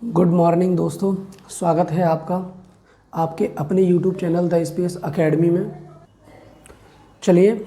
Good morning दोस्तों, स्वागत है आपका आपके अपने YouTube channel the space academy में। चलिए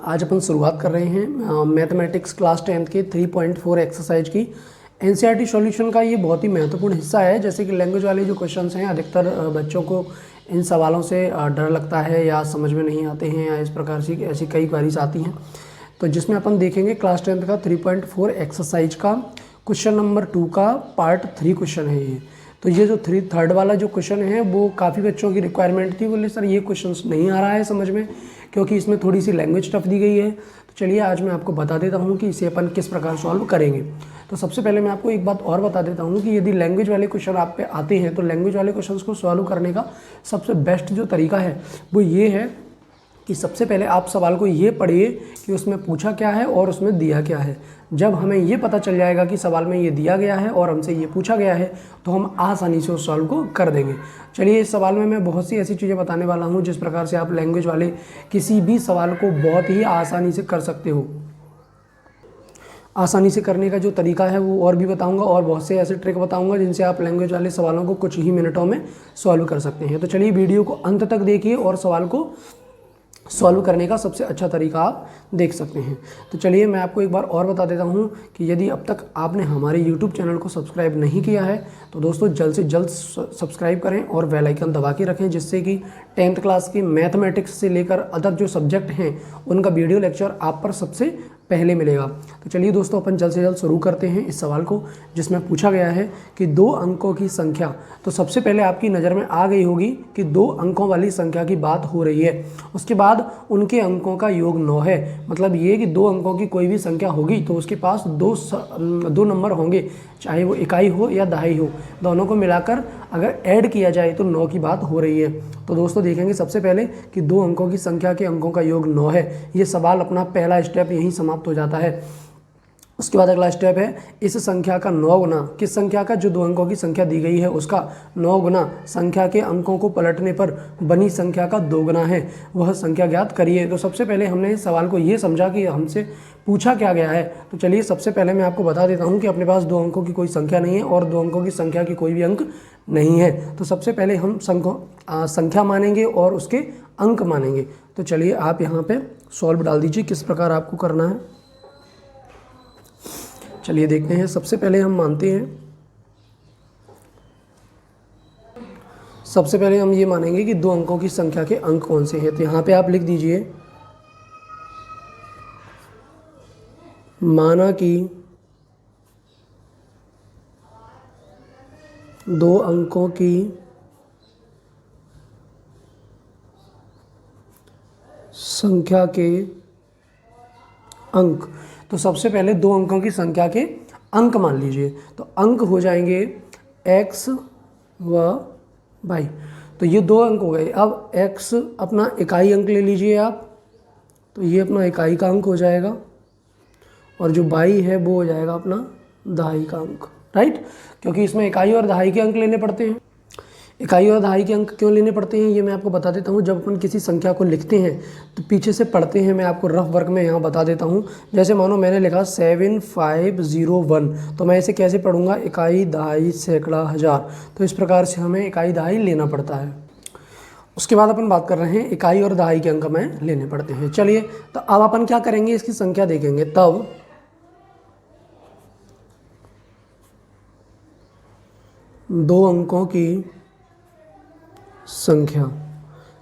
आज अपन शुरुआत कर रहे हैं मैथमेटिक्स क्लास 10th के 3.4 एक्सरसाइज की। एनसीईआरटी सॉल्यूशन का ये बहुत ही महत्वपूर्ण हिस्सा है। जैसे कि लैंग्वेज वाले जो क्वेश्चंस हैं, अधिकतर बच्चों को इन सवालों से डर लगता है या समझ में नहीं आते हैं या इस प्रकार से ऐसी कई क्वेरीज आती हैं। तो जिसमें अपन देखेंगे क्लास 10th का 3.4 एक्सरसाइज का क्वेश्चन नंबर 2 का पार्ट 3 क्वेश्चन है ये। तो ये जो थर्ड वाला जो क्वेश्चन है वो काफ़ी बच्चों की रिक्वायरमेंट थी, बोले सर ये क्वेश्चन नहीं आ रहा है समझ में क्योंकि इसमें थोड़ी सी लैंग्वेज टफ दी गई है। तो चलिए आज मैं आपको बता देता हूँ कि इसे अपन किस प्रकार सॉल्व करेंगे। तो सबसे पहले मैं आपको एक बात और बता देता हूँ कि यदि लैंग्वेज वाले क्वेश्चन आप पे आते हैं तो लैंग्वेज वाले क्वेश्चन को सॉल्व करने का सबसे बेस्ट जो तरीका है वो ये है कि सबसे पहले आप सवाल को ये पढ़िए कि उसमें पूछा क्या है और उसमें दिया क्या है। जब हमें ये पता चल जाएगा कि सवाल में ये दिया गया है और हमसे ये पूछा गया है तो हम आसानी से उस सॉल्व को कर देंगे। चलिए इस सवाल में मैं बहुत सी ऐसी चीज़ें बताने वाला हूँ जिस प्रकार से आप लैंग्वेज वाले किसी भी सवाल को बहुत ही आसानी से कर सकते हो। आसानी से करने का जो तरीका है वो और भी बताऊंगा और बहुत से ऐसे ट्रिक बताऊंगा जिनसे आप लैंग्वेज वाले सवालों को कुछ ही मिनटों में सॉल्व कर सकते हैं। तो चलिए वीडियो को अंत तक देखिए और सवाल को सॉल्व करने का सबसे अच्छा तरीका आप देख सकते हैं। तो चलिए मैं आपको एक बार और बता देता हूं कि यदि अब तक आपने हमारे यूट्यूब चैनल को सब्सक्राइब नहीं किया है तो दोस्तों जल्द से जल्द सब्सक्राइब करें और बेल आइकन दबा के रखें, जिससे कि 10th क्लास की मैथमेटिक्स से लेकर अदर जो सब्जेक्ट हैं उनका वीडियो लेक्चर आप पर सबसे पहले मिलेगा। तो चलिए दोस्तों अपन जल्द से जल्द शुरू करते हैं इस सवाल को, जिसमें पूछा गया है कि 2 अंकों की संख्या। तो सबसे पहले आपकी नज़र में आ गई होगी कि 2 अंकों वाली संख्या की बात हो रही है। उसके बाद उनके अंकों का योग 9 है। मतलब ये कि 2 अंकों की कोई भी संख्या होगी तो उसके पास दो नंबर होंगे, चाहे वो इकाई हो या दहाई हो, दोनों को मिलाकर अगर ऐड किया जाए तो 9 की बात हो रही है। तो दोस्तों देखेंगे सबसे पहले कि 2 अंकों की संख्या के अंकों का योग 9 है। ये सवाल अपना पहला स्टेप यहीं समाप्त हो जाता है। उसके बाद अगला स्टेप है इस संख्या का 9 गुना, किस संख्या का, जो 2 अंकों की संख्या दी गई है उसका 9 गुना संख्या के अंकों को पलटने पर बनी संख्या का 2 गुना है, वह संख्या ज्ञात करिए। तो सबसे पहले हमने इस सवाल को ये समझा कि हमसे पूछा क्या गया है। तो चलिए सबसे पहले मैं आपको बता देता हूँ कि अपने पास 2 अंकों की कोई संख्या नहीं है और 2 अंकों की संख्या की कोई भी अंक नहीं है। तो सबसे पहले हम संख्या मानेंगे और उसके अंक मानेंगे। तो चलिए आप यहाँ पे सॉल्व डाल दीजिए किस प्रकार आपको करना है। चलिए देखते हैं। सबसे पहले हम मानते हैं, सबसे पहले हम ये मानेंगे कि 2 अंकों की संख्या के अंक कौन से हैं। तो यहाँ पे आप लिख दीजिए माना कि 2 अंकों की संख्या के अंक। तो सबसे पहले 2 अंकों की संख्या के अंक मान लीजिए। तो अंक हो जाएंगे x व y। तो ये 2 अंक हो गए। अब x अपना इकाई अंक ले लीजिए आप, तो ये अपना इकाई का अंक हो जाएगा और जो y है वो हो जाएगा अपना दहाई का अंक, राइट। क्योंकि इसमें इकाई और दहाई के अंक लेने पड़ते हैं। इकाई और दहाई के अंक क्यों लेने पड़ते हैं ये मैं आपको बता देता हूँ। जब अपन किसी संख्या को लिखते हैं तो पीछे से पढ़ते हैं। मैं आपको रफ वर्क में यहाँ बता देता हूँ। जैसे मानो मैंने लिखा 7501, तो मैं इसे कैसे पढ़ूंगा, इकाई दहाई सैकड़ा हज़ार। तो इस प्रकार से हमें इकाई दहाई लेना पड़ता है। उसके बाद अपन बात कर रहे हैं इकाई और दहाई के अंक हमें लेने पड़ते हैं। चलिए तो अब अपन क्या करेंगे, इसकी संख्या देखेंगे। तब 2 अंकों की संख्या,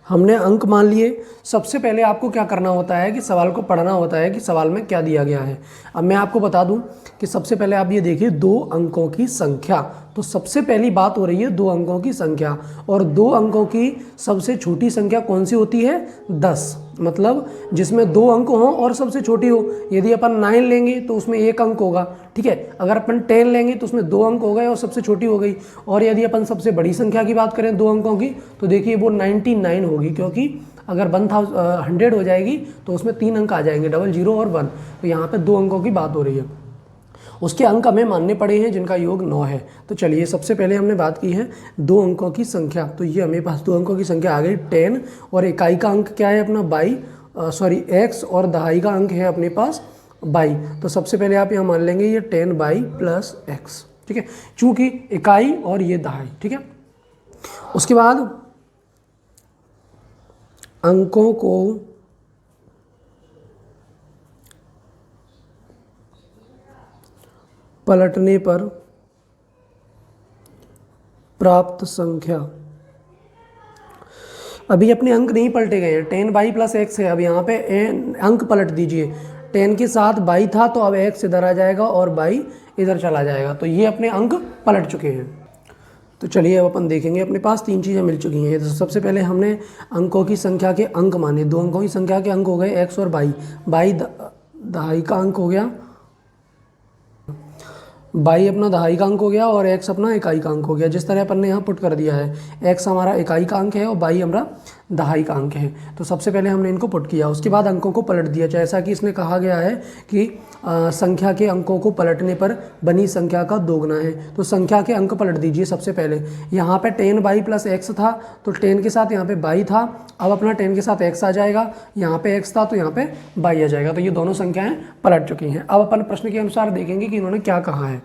हमने अंक मान लिए। सबसे पहले आपको क्या करना होता है कि सवाल को पढ़ना होता है कि सवाल में क्या दिया गया है। अब मैं आपको बता दूं कि सबसे पहले आप ये देखिए 2 अंकों की संख्या। तो सबसे पहली बात हो रही है 2 अंकों की संख्या, और 2 अंकों की सबसे छोटी संख्या कौन सी होती है, 10। मतलब जिसमें 2 अंक हों और सबसे छोटी हो। यदि अपन 9 लेंगे तो उसमें 1 अंक होगा, ठीक है। अगर अपन 10 लेंगे तो उसमें 2 अंक हो गए और सबसे छोटी हो गई। और यदि अपन सबसे बड़ी संख्या की बात करें 2 अंकों की, तो देखिए वो 99 होगी, क्योंकि अगर 100 हो जाएगी तो उसमें 3 अंक आ जाएंगे, 00 और 1। तो यहाँ पे 2 अंकों की बात हो रही है। उसके अंक हमें मानने पड़े हैं जिनका योग 9 है। तो चलिए सबसे पहले हमने बात की है 2 अंकों की संख्या। तो ये हमें पास 2 अंकों की संख्या आ गई 10, और इकाई का अंक क्या है अपना x, और दहाई का अंक है अपने पास 22। तो सबसे पहले आप यहाँ मान लेंगे ये 10 बाई प्लस x, ठीक है, चूंकि इकाई और ये दहाई, ठीक है। उसके बाद अंकों को पलटने पर प्राप्त संख्या, अभी अपने अंक नहीं पलटे गए हैं, 10/+x है, अब यहाँ पे अंक पलट दीजिए, 10 के साथ बाई था तो अब x इधर आ जाएगा और बाई इधर चला जाएगा, तो ये अपने अंक पलट चुके हैं। तो चलिए अब अपन देखेंगे, अपने पास 3 चीज़ें मिल चुकी हैं। तो सबसे पहले हमने अंकों की संख्या के अंक माने, 2 अंकों की संख्या के अंक हो गए x और बाई दहाई का अंक हो गया, बाई अपना दहाई का अंक हो गया और x अपना इकाई का अंक हो गया। जिस तरह अपन ने यहाँ पुट कर दिया है, x हमारा इकाई का अंक है और बाई हमारा दहाई का अंक है। तो सबसे पहले हमने इनको पुट किया, उसके बाद अंकों को पलट दिया, जैसा कि इसने कहा गया है कि संख्या के अंकों को पलटने पर बनी संख्या का दोगुना है। तो संख्या के अंक पलट दीजिए। सबसे पहले यहाँ पे 10/+x था, तो 10 के साथ यहाँ पे बाई था, अब अपना 10 के साथ x आ जाएगा, यहाँ पे x था तो यहाँ पे बाई आ जाएगा। तो ये दोनों संख्याएं पलट चुकी हैं। अब अपन प्रश्न के अनुसार देखेंगे कि इन्होंने क्या कहा है।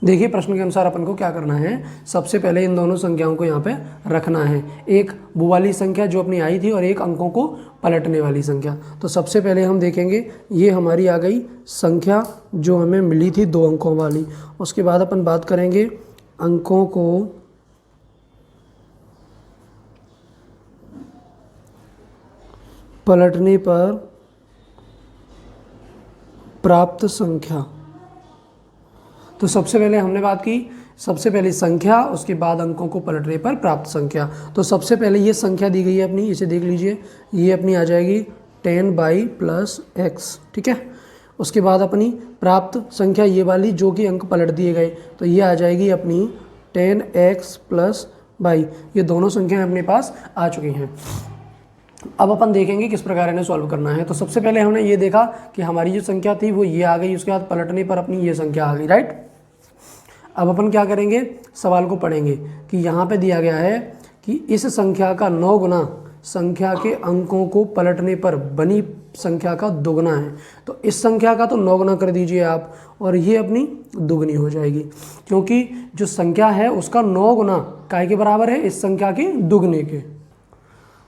देखिए प्रश्न के अनुसार अपन को क्या करना है, सबसे पहले इन दोनों संख्याओं को यहाँ पे रखना है, एक वो वाली संख्या जो अपनी आई थी और एक अंकों को पलटने वाली संख्या। तो सबसे पहले हम देखेंगे, ये हमारी आ गई संख्या जो हमें मिली थी 2 अंकों वाली। उसके बाद अपन बात करेंगे अंकों को पलटने पर प्राप्त संख्या। तो सबसे पहले हमने बात की, सबसे पहले संख्या, उसके बाद अंकों को पलटने पर प्राप्त संख्या। तो सबसे पहले ये संख्या दी गई है अपनी, इसे देख लीजिए, ये अपनी आ जाएगी 10/+x, ठीक है। उसके बाद अपनी प्राप्त संख्या ये वाली जो कि अंक पलट दिए गए, तो ये आ जाएगी अपनी 10x + y। ये दोनों संख्याएं अपने पास आ चुकी हैं। अब अपन देखेंगे किस प्रकार इन्हें सॉल्व करना है। तो सबसे पहले हमने ये देखा कि हमारी जो संख्या थी वो ये आ गई, उसके बाद पलटने पर अपनी ये संख्या आ गई, राइट। अब अपन क्या करेंगे, सवाल को पढ़ेंगे कि यहाँ पे दिया गया है कि इस संख्या का 9 गुना संख्या के अंकों को पलटने पर बनी संख्या का दोगुना है। तो इस संख्या का तो 9 गुना कर दीजिए आप, और ये अपनी दुगनी हो जाएगी, क्योंकि जो संख्या है उसका 9 गुना काय के बराबर है, इस संख्या के दुगने के।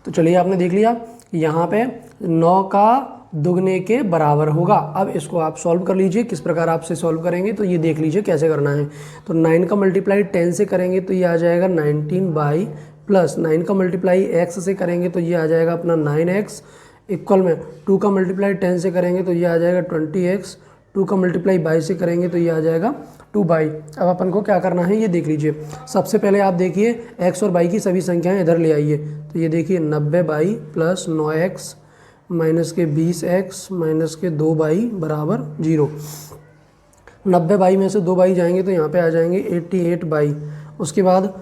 तो चलिए आपने देख लिया, यहाँ पे 9 का दुगने के बराबर होगा। अब इसको आप सॉल्व कर लीजिए, किस प्रकार आपसे सॉल्व करेंगे तो ये देख लीजिए कैसे करना है। तो 9 का मल्टीप्लाई 10 से करेंगे तो ये आ जाएगा 19/, प्लस 9 का मल्टीप्लाई x से करेंगे तो ये आ जाएगा अपना 9x, इक्वल में 2 का मल्टीप्लाई 10 से करेंगे तो ये आ जाएगा 20x, 2 का मल्टीप्लाई बाई से करेंगे तो ये आ जाएगा 2/। अब अपन को क्या करना है ये देख लीजिए। सबसे पहले आप देखिए x और बाई की सभी संख्याएं इधर ले आइए। तो ये देखिए 90/, प्लस 9x माइनस के 20x माइनस के 2/, बराबर 0। 90/, में से 2/, जाएंगे तो यहाँ पे आ जाएंगे 88/। उसके बाद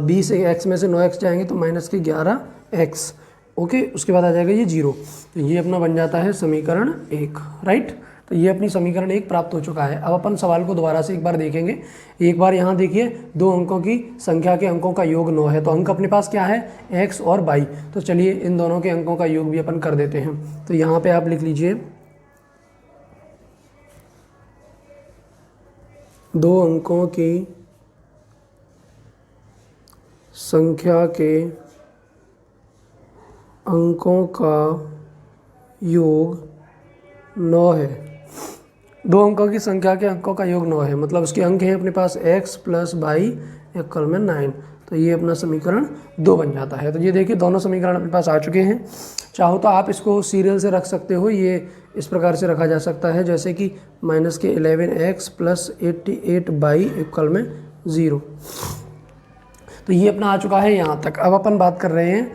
20x में से 9x जाएंगे तो माइनस के 11x, ओके। उसके बाद आ जाएगा ये 0। तो ये अपना बन जाता है समीकरण 1, राइट। तो ये अपनी समीकरण 1 प्राप्त हो चुका है। अब अपन सवाल को दोबारा से एक बार देखेंगे। एक बार यहाँ देखिए, 2 अंकों की संख्या के अंकों का योग 9 है, तो अंक अपने पास क्या है, x और y। तो चलिए इन दोनों के अंकों का योग भी अपन कर देते हैं। तो यहाँ पे आप लिख लीजिए 2 अंकों की संख्या के अंकों का योग 9 है। 2 अंकों की संख्या के अंकों का योग 9 है, मतलब उसके अंक हैं अपने पास x + y इक्वल में 9। तो ये अपना समीकरण 2 बन जाता है। तो ये देखिए दोनों समीकरण अपने पास आ चुके हैं। चाहो तो आप इसको सीरियल से रख सकते हो, ये इस प्रकार से रखा जा सकता है जैसे कि माइनस के 11x + 88/, इक्वल में 0। तो ये अपना आ चुका है यहाँ तक। अब अपन बात कर रहे हैं,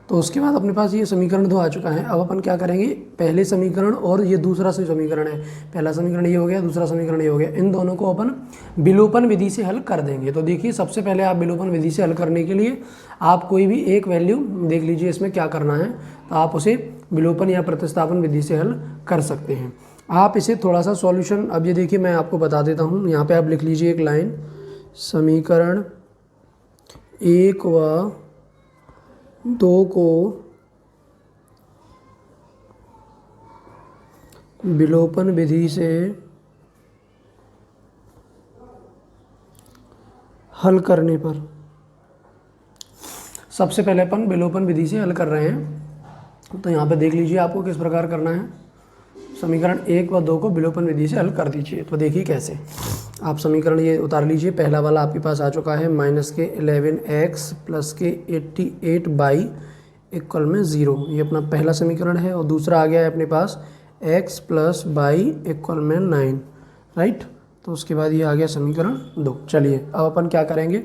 तो उसके बाद अपने पास ये समीकरण 2 आ चुका है। अब अपन क्या करेंगे, पहले समीकरण और ये दूसरा समीकरण है, पहला समीकरण ये हो गया, दूसरा समीकरण ये हो गया, इन दोनों को अपन विलोपन विधि से हल कर देंगे। तो देखिए सबसे पहले आप विलोपन विधि से हल करने के लिए आप कोई भी एक वैल्यू देख लीजिए, इसमें क्या करना है, तो आप उसे विलोपन या प्रतिस्थापन विधि से हल कर सकते हैं। आप इसे थोड़ा सा सॉल्यूशन, अब ये देखिए मैं आपको बता देता हूँ। यहाँ पर आप लिख लीजिए एक लाइन, समीकरण 1 व 2 को विलोपन विधि से हल करने पर, सबसे पहले अपन विलोपन विधि से हल कर रहे हैं। तो यहाँ पे देख लीजिए आपको किस प्रकार करना है। समीकरण 1 व 2 को विलोपन विधि से हल कर दीजिए। तो देखिए कैसे, आप समीकरण ये उतार लीजिए। पहला वाला आपके पास आ चुका है -11x + के 88y = 0, ये अपना पहला समीकरण है। और दूसरा आ गया है अपने पास x + y = 9, राइट। तो उसके बाद ये आ गया समीकरण 2। चलिए अब अपन क्या करेंगे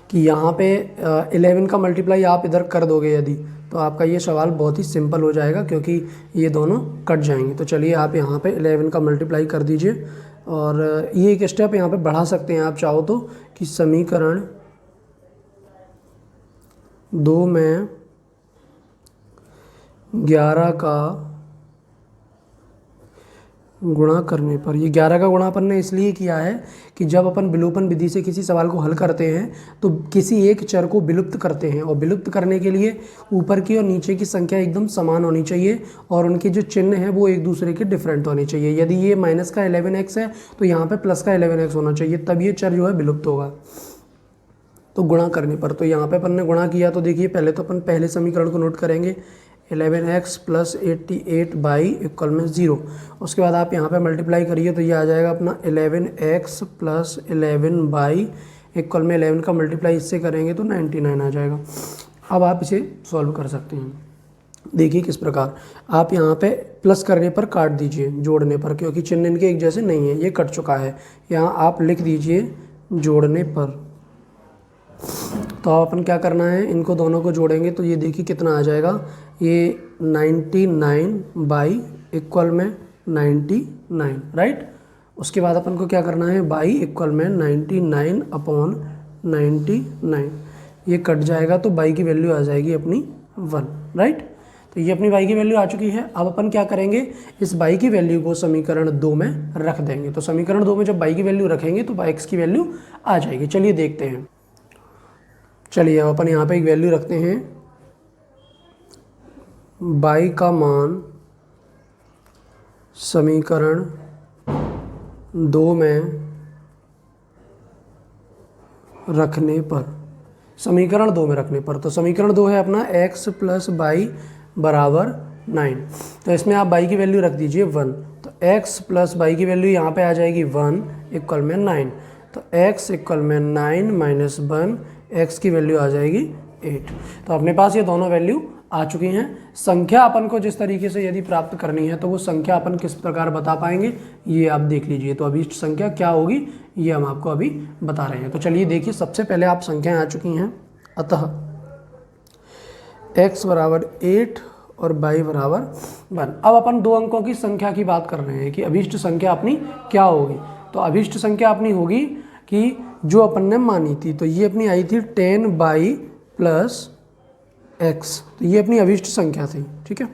कि यहाँ पे 11 का मल्टीप्लाई आप इधर कर दोगे यदि, तो आपका ये सवाल बहुत ही सिंपल हो जाएगा, क्योंकि ये दोनों कट जाएंगे। तो चलिए आप यहाँ पे 11 का मल्टीप्लाई कर दीजिए। और ये एक स्टेप यहाँ पे बढ़ा सकते हैं आप चाहो तो, कि समीकरण 2 में 11 का गुणा करने पर, ये 11 का गुणा अपन ने इसलिए किया है कि जब अपन विलोपन विधि से किसी सवाल को हल करते हैं तो किसी एक चर को विलुप्त करते हैं, और विलुप्त करने के लिए ऊपर की और नीचे की संख्या एकदम समान होनी चाहिए और उनके जो चिन्ह हैं वो एक दूसरे के डिफरेंट होने चाहिए। यदि ये माइनस का 11x है तो यहाँ पे प्लस का 11x होना चाहिए, तब ये चर जो है विलुप्त होगा। तो गुणा करने पर, तो यहाँ पे अपन ने गुणा किया, तो देखिए पहले तो अपन पहले समीकरण को नोट करेंगे, 11x + 88y = 0। उसके बाद आप यहाँ पे मल्टीप्लाई करिए तो ये आ जाएगा अपना 11x + 11y = 11 का मल्टीप्लाई इससे करेंगे तो 99 आ जाएगा। अब आप इसे सॉल्व कर सकते हैं। देखिए किस प्रकार, आप यहाँ पे प्लस करने पर काट दीजिए जोड़ने पर, क्योंकि चिन्ह इनके एक जैसे नहीं है, ये कट चुका है। यहाँ आप लिख दीजिए जोड़ने पर। तो अपन क्या करना है, इनको दोनों को जोड़ेंगे तो ये देखिए कितना आ जाएगा, ये 99y = 99, राइट। उसके बाद अपन को क्या करना है, y = 99/99, ये कट जाएगा तो y की वैल्यू आ जाएगी अपनी 1, राइट। तो ये अपनी y की वैल्यू आ चुकी है। अब अपन क्या करेंगे, इस y की वैल्यू को समीकरण 2 में रख देंगे। तो समीकरण 2 में जब y की वैल्यू रखेंगे तो x की वैल्यू आ जाएगी। चलिए देखते हैं। चलिए अब अपन यहाँ पे एक वैल्यू रखते हैं, y का मान समीकरण 2 में रखने पर, समीकरण 2 में रखने पर, तो समीकरण 2 है अपना x + y = 9। तो इसमें आप y की वैल्यू रख दीजिए 1, तो x + y की वैल्यू यहाँ पे आ जाएगी 1 = 9। तो x = 9 - 1, x की वैल्यू आ जाएगी 8। तो अपने पास ये दोनों वैल्यू आ चुकी हैं। संख्या अपन को जिस तरीके से यदि प्राप्त करनी है तो वो संख्या अपन किस प्रकार बता पाएंगे, ये आप देख लीजिए। तो अभीष्ट संख्या क्या होगी ये हम आपको अभी बता रहे हैं। तो चलिए देखिए, सबसे पहले आप संख्याएं आ चुकी हैं, अतः x = 8 और y = 1। अब अपन 2 अंकों की संख्या की बात कर रहे हैं कि अभीष्ट संख्या अपनी क्या होगी। तो अभीष्ट संख्या अपनी होगी कि जो अपन ने मानी थी, तो ये अपनी आई थी 10y + x, तो ये अपनी अभीष्ट संख्या थी, ठीक है।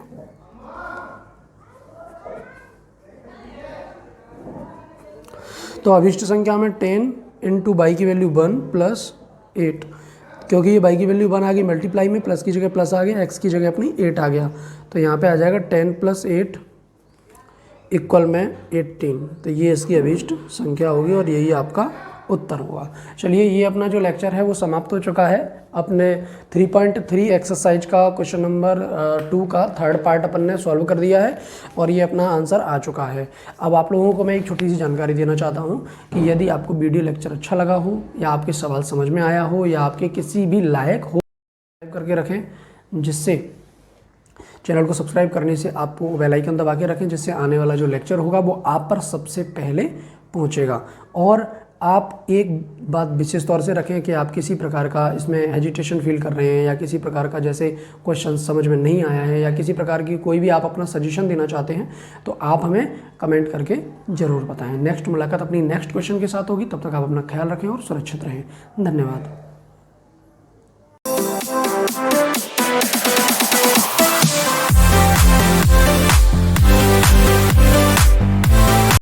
तो अभीष्ट संख्या में 10 × y की वैल्यू 1 + 8, क्योंकि ये y की वैल्यू 1 आ गई, मल्टीप्लाई में प्लस की जगह प्लस आ गया, x की जगह अपनी 8 आ गया। तो यहाँ पे आ जाएगा 10 + 8 = 18। तो ये इसकी अभीष्ट संख्या होगी और यही आपका उत्तर होगा। चलिए ये अपना जो लेक्चर है वो समाप्त हो चुका है। अपने 3.3 एक्सरसाइज का क्वेश्चन नंबर 2 का थर्ड पार्ट अपन ने सॉल्व कर दिया है और ये अपना आंसर आ चुका है। अब आप लोगों को मैं एक छोटी सी जानकारी देना चाहता हूँ कि यदि आपको वीडियो लेक्चर अच्छा लगा हो या आपके सवाल समझ में आया हो या आपके किसी भी लायक हो, करके रखें, जिससे चैनल को सब्सक्राइब करने से आपको बेल आइकन दबा के रखें, जिससे आने वाला जो लेक्चर होगा वो आप पर सबसे पहले पहुँचेगा। और आप एक बात विशेष तौर से रखें कि आप किसी प्रकार का इसमें हेजिटेशन फील कर रहे हैं या किसी प्रकार का जैसे क्वेश्चन समझ में नहीं आया है या किसी प्रकार की कोई भी आप अपना सजेशन देना चाहते हैं तो आप हमें कमेंट करके ज़रूर बताएं। नेक्स्ट मुलाकात अपनी नेक्स्ट क्वेश्चन के साथ होगी, तब तक आप अपना ख्याल रखें और सुरक्षित रहें। धन्यवाद।